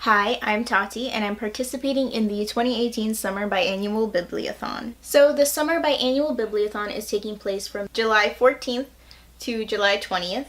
Hi, I'm Tati, and I'm participating in the 2018 Summer Biannual Bibliothon. So the Summer Biannual Bibliothon is taking place from July 14th to July 20th.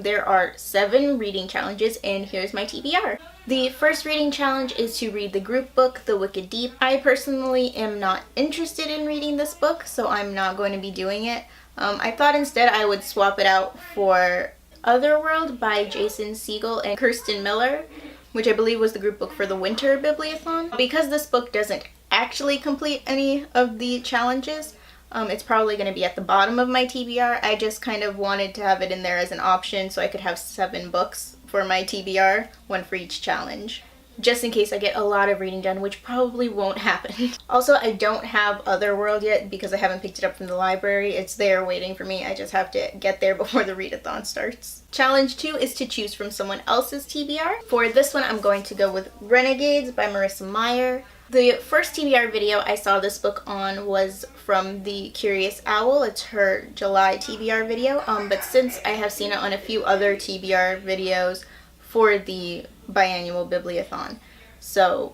There are 7 reading challenges, and here's my TBR. The first reading challenge is to read the group book, The Wicked Deep. I personally am not interested in reading this book, so I'm not going to be doing it. I thought instead I would swap it out for Otherworld by Jason Segel and Kirsten Miller, which I believe was the group book for the Winter Bibliothon. Because this book doesn't actually complete any of the challenges, it's probably going to be at the bottom of my TBR. I just kind of wanted to have it in there as an option so I could have 7 books for my TBR, 1 for each challenge, just in case I get a lot of reading done, which probably won't happen. Also, I don't have Otherworld yet because I haven't picked it up from the library. It's there waiting for me. I just have to get there before the readathon starts. Challenge 2 is to choose from someone else's TBR. For this one, I'm going to go with Renegades by Marissa Meyer. The first TBR video I saw this book on was from The Curious Owl. It's her July TBR video, but since I have seen it on a few other TBR videos for the Biannual Bibliothon, so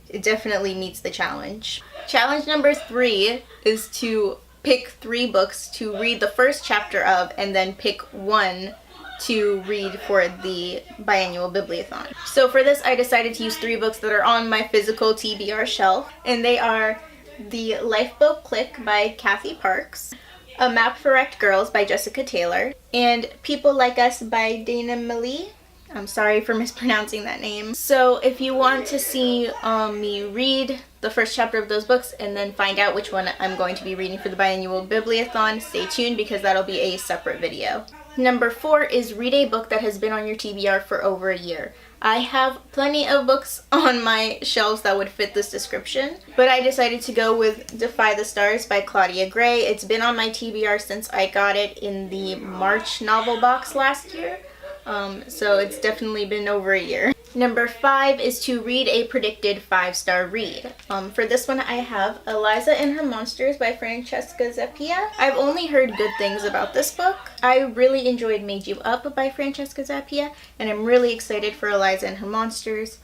it definitely meets the challenge. Challenge number 3 is to pick 3 books to read the first chapter of and then pick 1 to read for the Biannual Bibliothon. So for this, I decided to use 3 books that are on my physical TBR shelf, and they are The Lifeboat Clique by Kathy Parks, A Map for Wrecked Girls by Jessica Taylor, and People Like Us by Dana Mealy. I'm sorry for mispronouncing that name. So if you want to see me read the first chapter of those books and then find out which one I'm going to be reading for the Biannual Bibliothon, stay tuned because that'll be a separate video. Number 4 is read a book that has been on your TBR for over a year. I have plenty of books on my shelves that would fit this description, but I decided to go with Defy the Stars by Claudia Gray. It's been on my TBR since I got it in the March novel box last year, so it's definitely been over a year. Number 5 is to read a predicted 5-star read. For this one, I have Eliza and Her Monsters by Francesca Zappia. I've only heard good things about this book. I really enjoyed Made You Up by Francesca Zappia, and I'm really excited for Eliza and Her Monsters.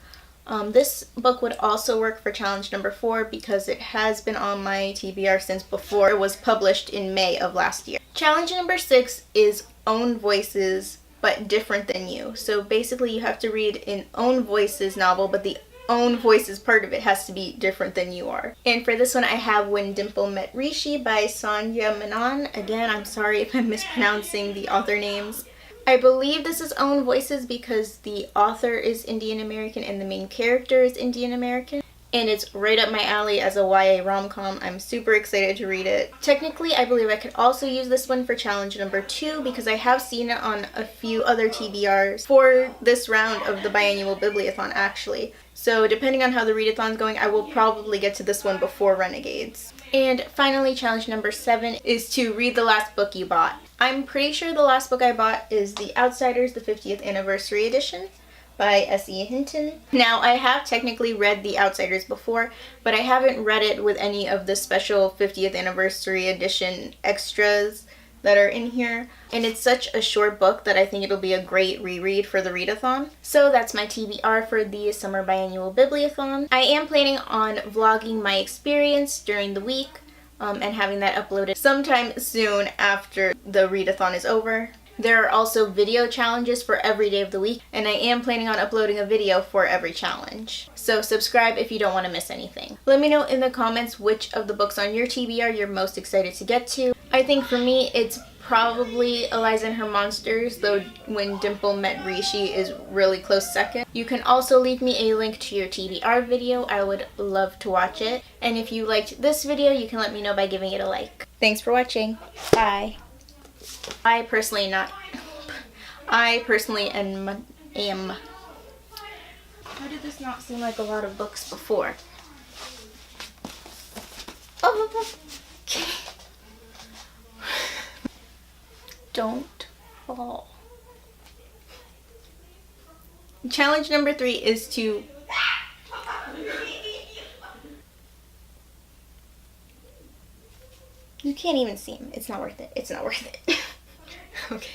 This book would also work for challenge number 4 because it has been on my TBR since before it was published in May of last year. Challenge number 6 is Own Voices but Different Than You. So basically you have to read an Own Voices novel, but the Own Voices part of it has to be different than you are. And for this one, I have When Dimple Met Rishi by Sonia Menon. Again, I'm sorry if I'm mispronouncing the author names. I believe this is Own Voices because the author is Indian American and the main character is Indian American. And it's right up my alley as a YA rom-com. I'm super excited to read it. Technically, I believe I could also use this one for challenge number 2 because I have seen it on a few other TBRs for this round of the Biannual Bibliothon, actually. So depending on how the readathon's going, I will probably get to this one before Renegades. And finally, challenge number 7 is to read the last book you bought. I'm pretty sure the last book I bought is The Outsiders, the 50th Anniversary Edition by S.E. Hinton. Now, I have technically read The Outsiders before, but I haven't read it with any of the special 50th Anniversary Edition extras that are in here. And it's such a short book that I think it'll be a great reread for the readathon. So that's my TBR for the Summer Biannual Bibliothon. I am planning on vlogging my experience during the week and having that uploaded sometime soon after the readathon is over. There are also video challenges for every day of the week, and I am planning on uploading a video for every challenge. So subscribe if you don't want to miss anything. Let me know in the comments which of the books on your TBR you're most excited to get to. I think for me, it's probably Eliza and Her Monsters, though When Dimple Met Rishi is really close second. You can also leave me a link to your TBR video. I would love to watch it. And if you liked this video, you can let me know by giving it a like. Thanks for watching. Bye. I personally am. How did this not seem like a lot of books before? Oh, okay. Don't fall. Challenge number 3 is to You can't even see him. It's not worth it. It's not worth it. Okay.